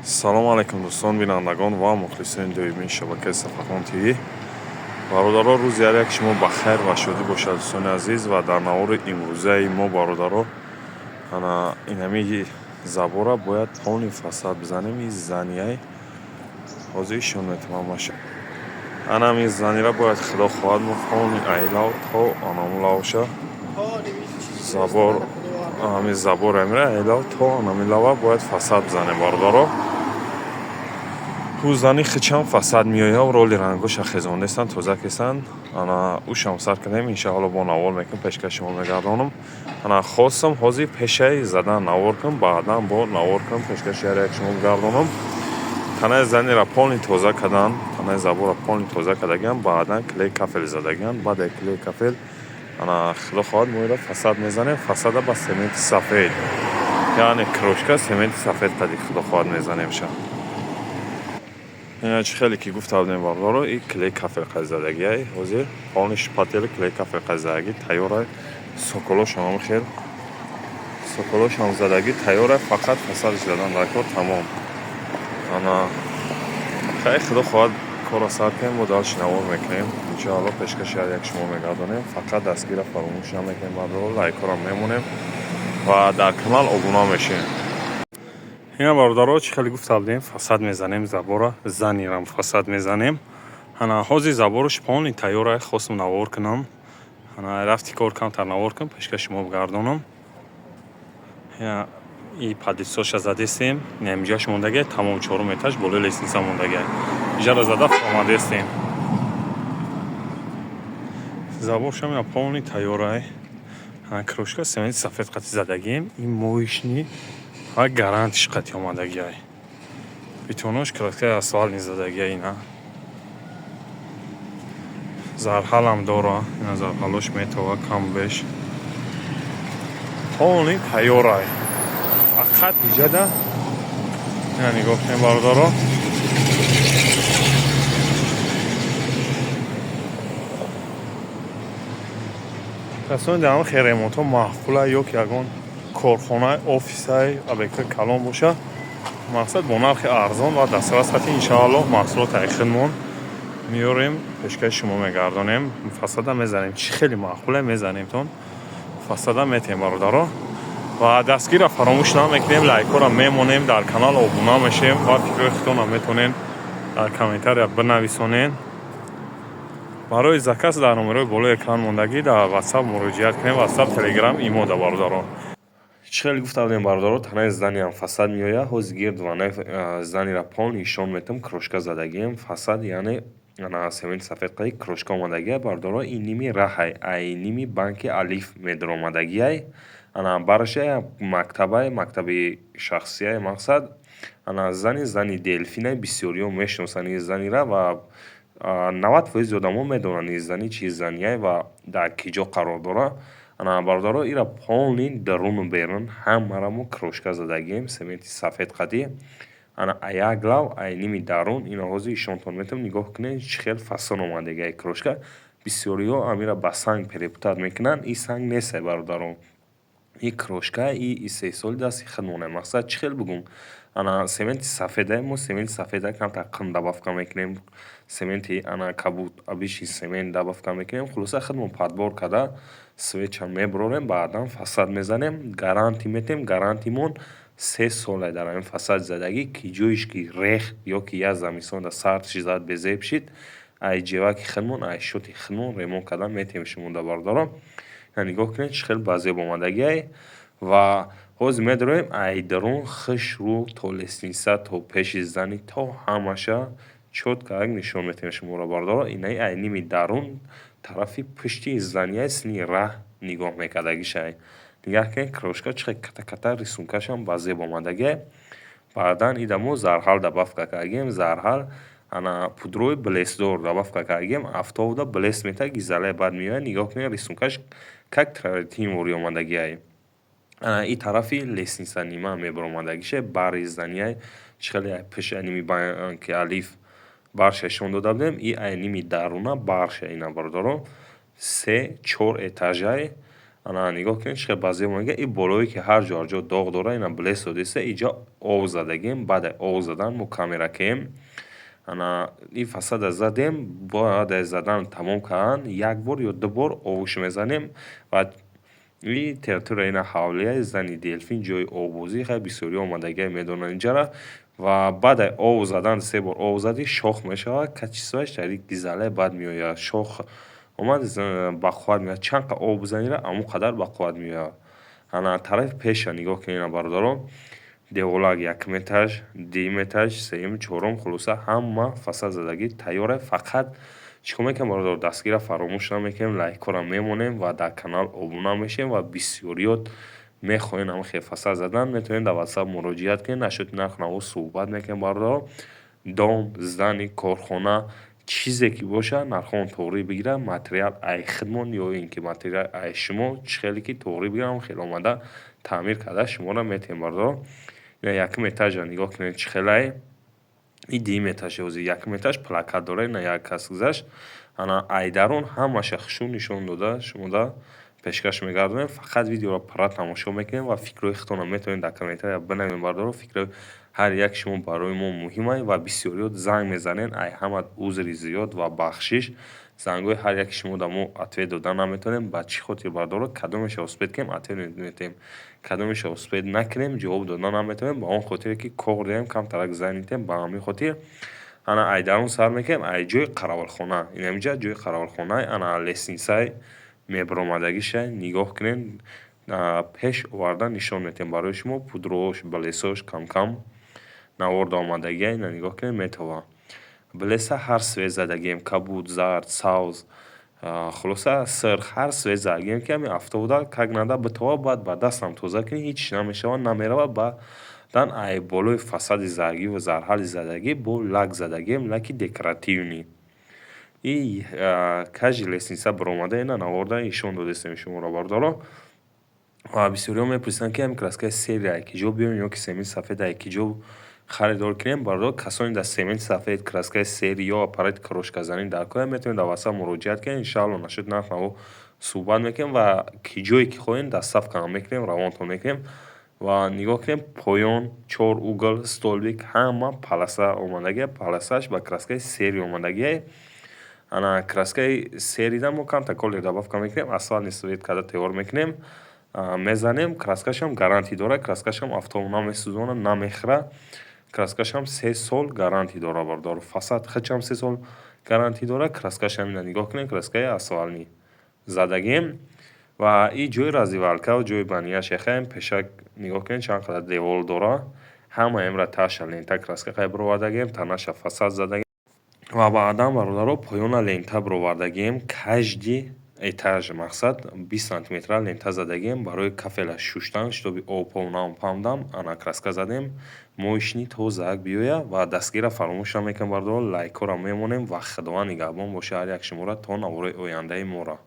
салом алайкум дӯстон бинандагон ва мухлисони доимии шабакаи Сафархон ТВ. бародаро, рӯзи як шумо ба хайр ва шодӣ бошад дӯстони азиз. Ва дар навори имрӯзаи мо бародаро инами забора бояд полни фасад бизанем. И занияй ҳозир ишон метавонам маша анами занира бояд худо хоҳад мо полни айлав то анамулавша забор ами забор амира айлав то анамилава бояд фасад бизанем бародаро. ҳӯзани хичам фасад миёяв роли рангоша хезонестан тоза кесан ана ушам сар кардем иншаалло бо навор мекунем пешка шумо мегардонам ана хостам ҳозир пешаи задан навор кунам баъдан бо навор кунам пешка шаҳрак шумо гардонам. танаи занира полни тоза кардан танаи забора полни тоза кардагиам баъдан клей кафел задагиам баъде клей кафел ана худо хоҳад мо ира фасад мезанем. Фасада ба сементи сафед яъне крошка сементи сафед кади худо хоҳад мезанем ша чӣ хеле ки гуфта будем бародаро и клей кафел қаздадагиай ҳозир полни шпатели клей кафел қаздадагӣ тайёрай соколошам хел соколошам задагӣ тайёрай фақат фасадиш задан дар кор тамом ана хай худо хоҳад кора сар кунем мо далш навор мекунем иншаалло пешкаши як шумо мегардонем фақат дастгира фаромӯш намекунем бародаро лайкорам мемонем ва дар канал обуна мешем. ина бародаро чӣ хеле гуфта будем фасад мезанем забора занирам фасад мезанем ана ҳозир забораш полни тайёрай хостам навор кунам ана рафти кор камтар навор кунам пешка шумо гардонам и падисоша задестем немҷаш мондагия тамом чорум этаж болои лестница мондагия ижара зада фомадестем заборшам я полни тайёрай ана крошка сементи сафед қати задагием и моишни ва гарантиш қати омадагиай битонош краткаи асфални задагиай ина зарҳалам дора ина зарҳалош метава камбеш полни тайёрай фақат иҷада ина нигоҳ кунем бародаро касони дар хе ремонтҳо маҳфула ё ки ягон корхонаи офисаи объектҳои калон боша мақсад бо нархи арзон ва дастрас хати иншаалло маҳсулоти хидмон миёрем пешкаши шумо мегардонем фасада мезанем чӣ хеле маъқуле мезанемтон фасада метем бародаро ва дастгира фаромӯш намекунем лайкора мемонем дар канал обуна мешем ва фикрои худтонам метавонем дар комментария бинависонем. барои заказ дар номерои болои экран мондагӣ дар ватсап муроҷиат кунем ватсап телеграм имода бародаро. чӣ хеле гуфта будем бародаро танаи заниам фасад миёя ҳози гирд ванаи занира полни ишон метам крошка задагием фасад яъне ана сементи сафед қаи крошка омадагия бародаро ин ними раҳай ай ними банки алиф медаромадагиай ана барашая мактаби шахсияи мақсад ана зани делфинай бисёриҳо мешиносанд ин занира ва 90% одамо медонанд ин зани чӣ занияй ва дар ки ҷо қарор дора ана бародаро ира полни даруну берун ҳамарамо крошка задагием сементи сафед қади ана як лав ай ними дарун ина ҳозир ишонтон метавонам нигоҳ кунед чӣ хел фасон омадагиай крошка бисёриҳо амира ба санг перепутат мекунанд ин санг нестай бародаро и крошка и сесоли дасти хидмонай мақсад чӣ хел бугум ана сементи сафеда мо сементи сафеда камтар қин дабавка мекунем сементи ана кабут абиши семент дабавка мекунем хулоса хидмон падбор карда свеча меброрем баъдан фасад мезанем гаранти метем гарантимон 3 солай дар ин фасад задагӣ ки ҷоиш ки рех ё ки як замисонда сартши зад безеб шид ай ҷеваки хидмон ай шоти хидмон ремонт карда метем шумода бародаро нигоҳ кунед чӣ хел базеб омадагиай ва ҳозир медароем ай дарун хишру то лестница то пеши зани то ҳамаша чотка як нишон метем шуморо бародаро инаи ай ними дарун тарафи пушти занияи сини раҳ нигоҳ мекардагишай нигоҳ кунед крошка чӣ хел ката рисункашам базеб омадагиай баъдан идамо зарҳал дабавка кардагием зарҳал ана пудрои блесдор дабавка кардагием афтобда блест метавад гизалаи бад меояд нигоҳ кунед рисункаш как тимури омадагиай ана и тарафи лестница нима мебаромадагиша бари занияй чӣ хеле пеша ними банки алиф барша ишон дода будем и ай ними даруна барша ина бародаро 3-4 этажай ана нигоҳ кунед чӣ баъзеҳо мегӯянд ин болое ки ҳар ҷо доғ дора ина блесо диста иҷо ов задагем баъди ов задан мо каме ракем ана ин фасада задем баъди задан тамом кардан як бор ё ду бор овуш мезанем ва и территорияи ина ҳавлияи зани делфин ҷойи овбозӣ хеле бисёрӣ омадагиҳое медонанд инҷара ва баъди ов задан се бор ов задӣ шох мешавад качествояш тариқ гизалаи бад меояд шох омад бақувват меояд чанд қадр ов бизанира амон қадар бақувват меояд ана тарафи пеша нигоҳ кунед ина бародаро деволак якум этаж дим этаж сеюм чорум хулоса ҳама фасад задагӣ тайёре фақат чӣ кор мекунем бародаро дастгирро фаромӯш намекунем лайкҳоро мемонем ва дар канал обуна мешавем ва бисёриёт мехоҳем ҳамахел фасад задан метавонед дар ватсап муроҷиат кунед нашоти нархнаво суҳбат мекунем бародаро дом здани корхона чизе ки бошад нархҳоро тоғрӣ бигирад материал ай хидмон ё ин ки материал ай шумо чӣ хеле ки тоғрӣ бигирад ҳамахел омада таъмир карда шуморо метавем бародаро ина якум этажа нигоҳ кунед чӣ хелае ин дим этаж ҳозир якум этаж плакат дора ина як кас гузашт ана айдарон ҳамаша хушӯ нишон дода шумода пешкаш мегардонем фақат видеоро пурра тамошо мекунем ва фикрҳои худтонро метавонед дар комментария бинависед бародаро фикрҳои ҳар як шумо барои мо муҳиманд ва бисёриёт занг мезанед ай ҳамат узри зиёд ва бахшиш зангҳои ҳар яки шумо дар мо ответ дода наметавонем ба чӣ хотир бародаро кадомеша успед кунем ответ медиҳем кадомеша успед накунем ҷавоб дода наметавонем ба он хотире ки кор диҳем камтарак занитем ба ҳамин хотир ана айдарон сар мекунем ай ҷои қаравалхона ин ҳаминҷа ҷои қаравалхонаи ана лестнитсаи мебуромадагиша нигоҳ кунед пеш оварда нишон медиҳем барои шумо пудрош блесош камкам наворда омадагия ина нигоҳ кунед метавонад блеса ҳар свет задагием кабуд зард савз хулоса сирх ҳар свет задагием ки ҳамин автобуда как надо битова баъд ба дастам тоза кунӣ ҳеҷ чиз намешавад намеравад баъдан ай болои фасади заргӣ ва зарҳали задагӣ бо лак задагием лаки декоративӣ и кажи лестница буромада ина наворда нишон додастем шуморо бародаро ва бисёриҳо мепурсанд ки ҳамин краскаи сери айкиҷо биёрем ё ки сементи сафеди айкиҷо харидор кунем бародаро касоне дар сементи сафед краскаи сери ё аппарати крошказанӣ дар кор метавонед дар ватсап муроҷиат кунед иншаалло нашоти нархнаво суҳбат мекунем ва ҷое ки хоҳем доставкаам мекунем равонтон мекунем ва нигоҳ кунем поён чор угл столбик ҳама паласа омадагия паласааш ба краскаи сери омадагия ана краскаи серида мо камтар коли добавка мекунем асфальтни свет карда тайёр мекунем мезанем краскашам гарантӣ дорад краскашам автобу намесӯзонад намехӯрад краскашам 3 сол гарантӣ дорад бародаро фасад хичам 3 сол гарантӣ дорад краскашам ина нигоҳ кунед краскаи асфальтни задагием ва ин ҷои раздевалка ҷои банияш яхаем пешак нигоҳ кунед чанд қадар девор дорад ҳамаямра таҳша лента краска буровардагием танаша фасад задагием ва баъдан бародаро поёна лента буровардагием кажди этаж мақсад 20 сантиметра лента задагием барои кафелаш шуштан шитоби обҳо нампамдам ана краска задем моишни то зак биёяд ва дастгирро фаромӯш намекунем бародаро лайкҳоро мемонем ва худованд нигаҳбон бошад ҳар як шуморо то навораи ояндаи моро.